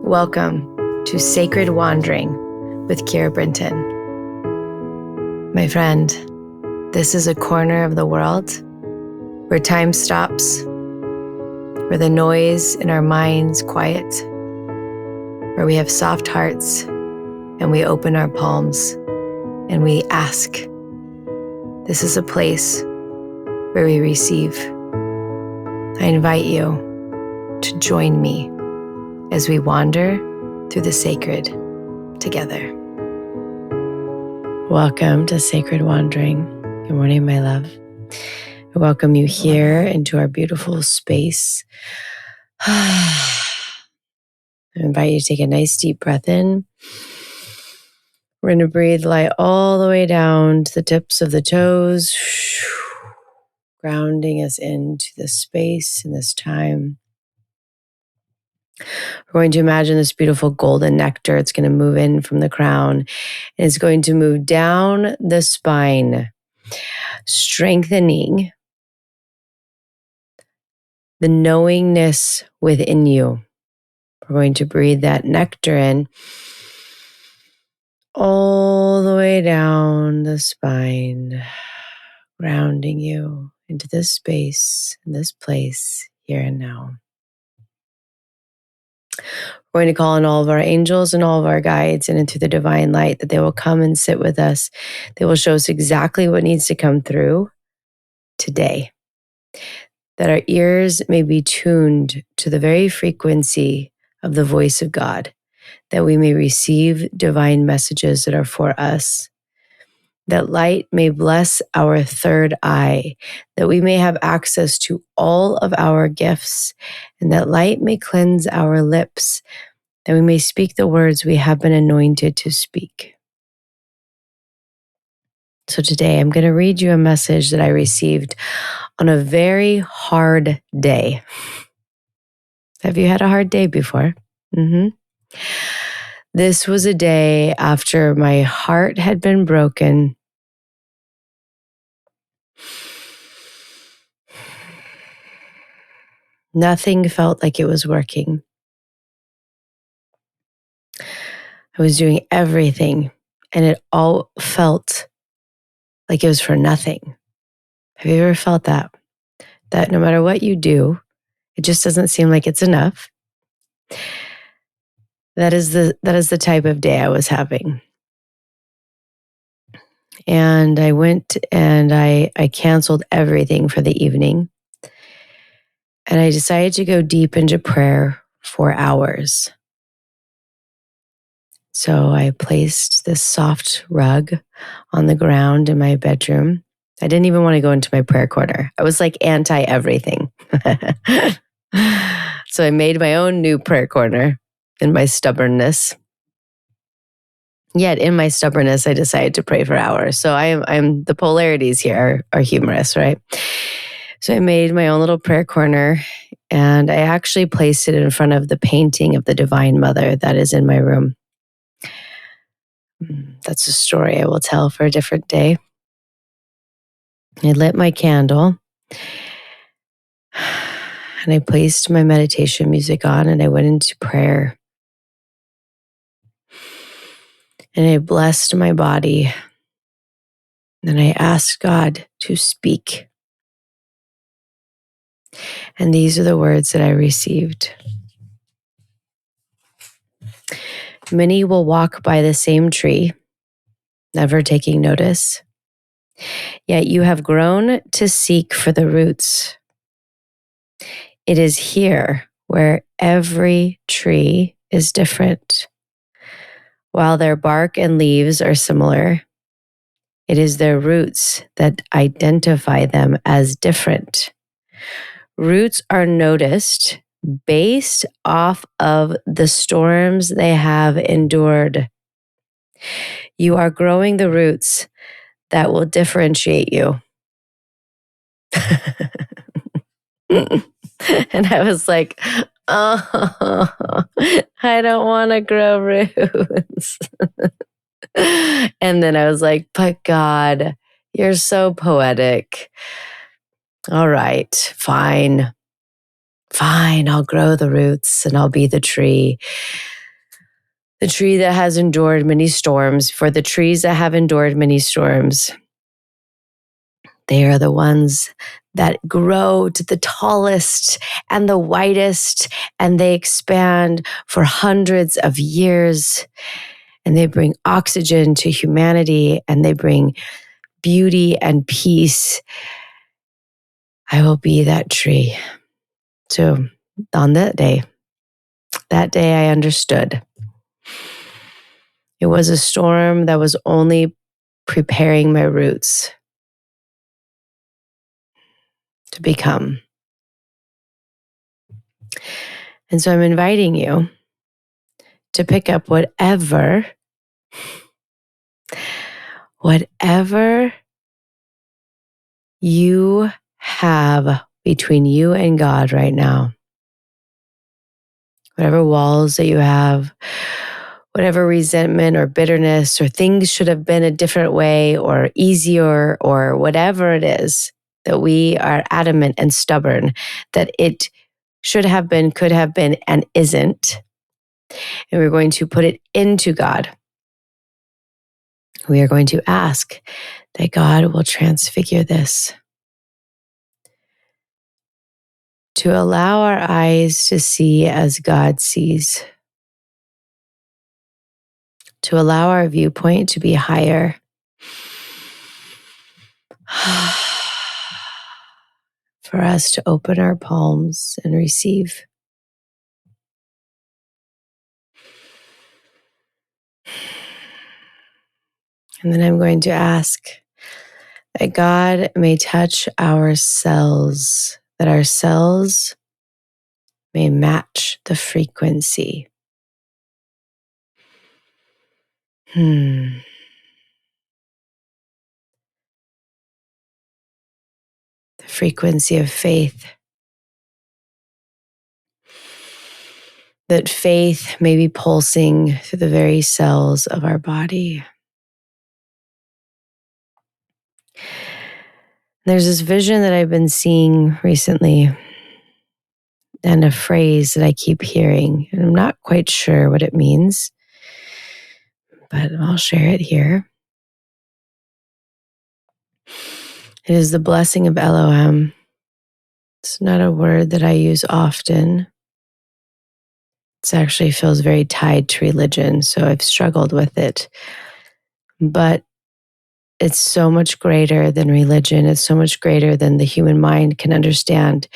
Welcome to Sacred Wandering with Keira Brinton. My friend, this is a corner of the world where time stops, where the noise in our minds quiet, where we have soft hearts and we open our palms and we ask. This is a place where we receive. I invite you to join me as we wander through the sacred together. Welcome to Sacred Wandering. Good morning, my love. I welcome you here into our beautiful space. I invite you to take a nice deep breath in. We're going to breathe light all the way down to the tips of the toes, grounding us into this space and this time. We're going to imagine this beautiful golden nectar. It's going to move in from the crown and it's going to move down the spine, strengthening the knowingness within you. We're going to breathe that nectar in all the way down the spine, grounding you into this space, in this place, here and now. We're going to call on all of our angels and all of our guides and into the divine light that they will come and sit with us. They will show us exactly what needs to come through today. That our ears may be tuned to the very frequency of the voice of God. That we may receive divine messages that are for us. That light may bless our third eye, that we may have access to all of our gifts, and that light may cleanse our lips, that we may speak the words we have been anointed to speak. So today I'm going to read you a message that I received on a very hard day. Have you had a hard day before? This was a day after my heart had been broken. Nothing felt like it was working. I was doing everything and it all felt like it was for nothing. Have you ever felt that? That no matter what you do, it just doesn't seem like it's enough. That is the type of day I was having. And I went and I canceled everything for the evening. And I decided to go deep into prayer for hours. So I placed this soft rug on the ground in my bedroom. I didn't even want to go into my prayer corner. I was like anti-everything. So I made my own new prayer corner in my stubbornness. Yet in my stubbornness, I decided to pray for hours. So I'm the polarities here are humorous, right? So I made my own little prayer corner and I actually placed it in front of the painting of the Divine Mother that is in my room. That's a story I will tell for a different day. I lit my candle and I placed my meditation music on and I went into prayer. And I blessed my body. And I asked God to speak. And these are the words that I received. Many will walk by the same tree, never taking notice. Yet you have grown to seek for the roots. It is here where every tree is different. While their bark and leaves are similar, it is their roots that identify them as different. Roots are noticed based off of the storms they have endured. You are growing the roots that will differentiate you. And I was like, oh, I don't want to grow roots. And then I was like, but God, you're so poetic. All right, fine, I'll grow the roots and I'll be the tree. The tree that has endured many storms, for the trees that have endured many storms, they are the ones that grow to the tallest and the widest, and they expand for hundreds of years, and they bring oxygen to humanity, and they bring beauty and peace. I will be that tree. So on that day I understood. It was a storm that was only preparing my roots to become. And so I'm inviting you to pick up whatever you have between you and God right now. Whatever walls that you have, whatever resentment or bitterness or things should have been a different way or easier or whatever it is that we are adamant and stubborn that it should have been, could have been, and isn't. And we're going to put it into God. We are going to ask that God will transfigure this, to allow our eyes to see as God sees, to allow our viewpoint to be higher. For us to open our palms and receive. And then I'm going to ask that God may touch our cells, that our cells may match the frequency. The frequency of faith. That faith may be pulsing through the very cells of our body. There's this vision that I've been seeing recently, and a phrase that I keep hearing, and I'm not quite sure what it means, but I'll share it here. It is the blessing of Elohim. It's not a word that I use often. It actually feels very tied to religion, so I've struggled with it. But it's so much greater than religion. It's so much greater than the human mind can understand.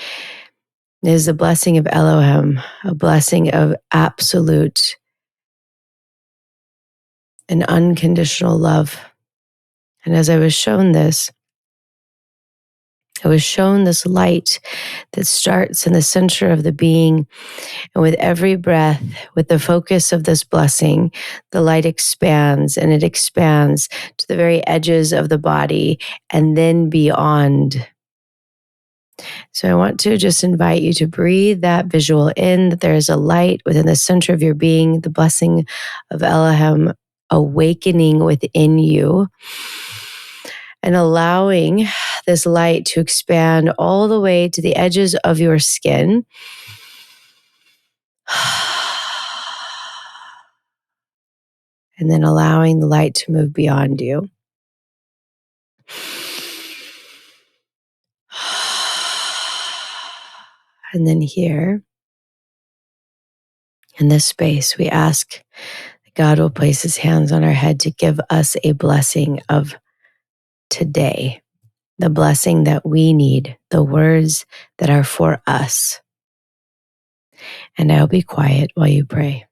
It is the blessing of Elohim, a blessing of absolute and unconditional love. And as I was shown this, I was shown this light that starts in the center of the being. And with every breath, with the focus of this blessing, the light expands and it expands to the very edges of the body and then beyond. So I want to just invite you to breathe that visual in, that there is a light within the center of your being, the blessing of Elohim awakening within you, and allowing this light to expand all the way to the edges of your skin. And then allowing the light to move beyond you. And then here, in this space, we ask that God will place his hands on our head to give us a blessing of today, the blessing that we need, the words that are for us. And I'll be quiet while you pray.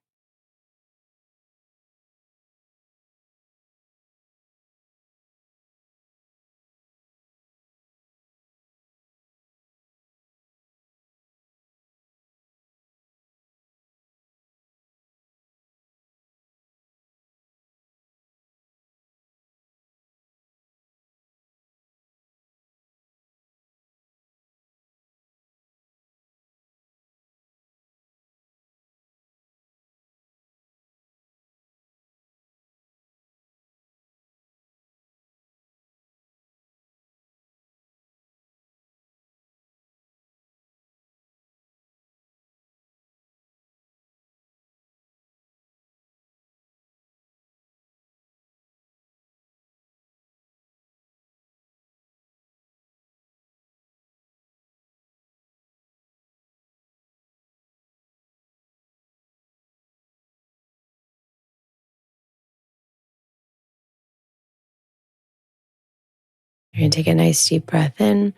You're going to take a nice deep breath in,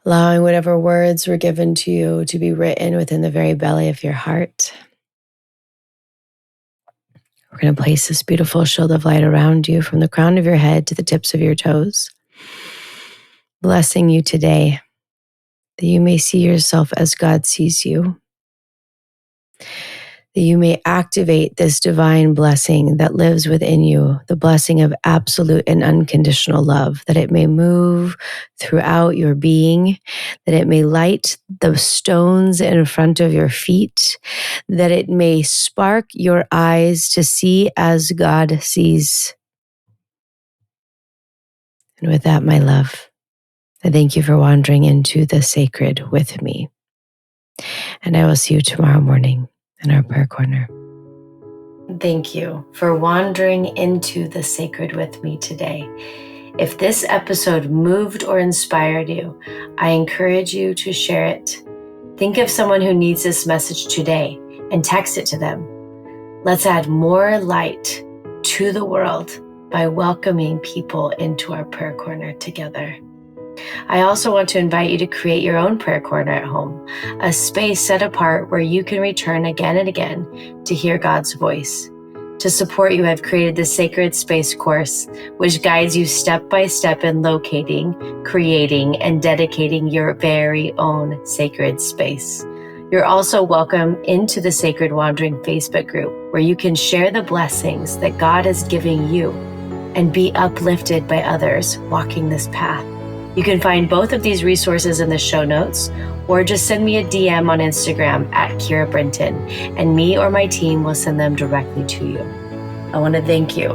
allowing whatever words were given to you to be written within the very belly of your heart. We're going to place this beautiful shield of light around you from the crown of your head to the tips of your toes, blessing you today that you may see yourself as God sees you, that you may activate this divine blessing that lives within you, the blessing of absolute and unconditional love, that it may move throughout your being, that it may light the stones in front of your feet, that it may spark your eyes to see as God sees. And with that, my love, I thank you for wandering into the sacred with me. And I will see you tomorrow morning in our prayer corner. Thank you for wandering into the sacred with me today. If this episode moved or inspired you, I encourage you to share it. Think of someone who needs this message today and text it to them. Let's add more light to the world by welcoming people into our prayer corner together. I also want to invite you to create your own prayer corner at home, a space set apart where you can return again and again to hear God's voice. To support you, I've created the Sacred Space course, which guides you step by step in locating, creating, and dedicating your very own sacred space. You're also welcome into the Sacred Wandering Facebook group, where you can share the blessings that God is giving you and be uplifted by others walking this path. You can find both of these resources in the show notes, or just send me a DM on Instagram at Keira Brinton, and me or my team will send them directly to you. I want to thank you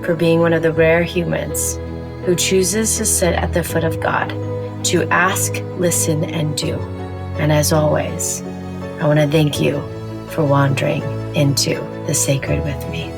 for being one of the rare humans who chooses to sit at the foot of God, to ask, listen, and do. And as always, I want to thank you for wandering into the sacred with me.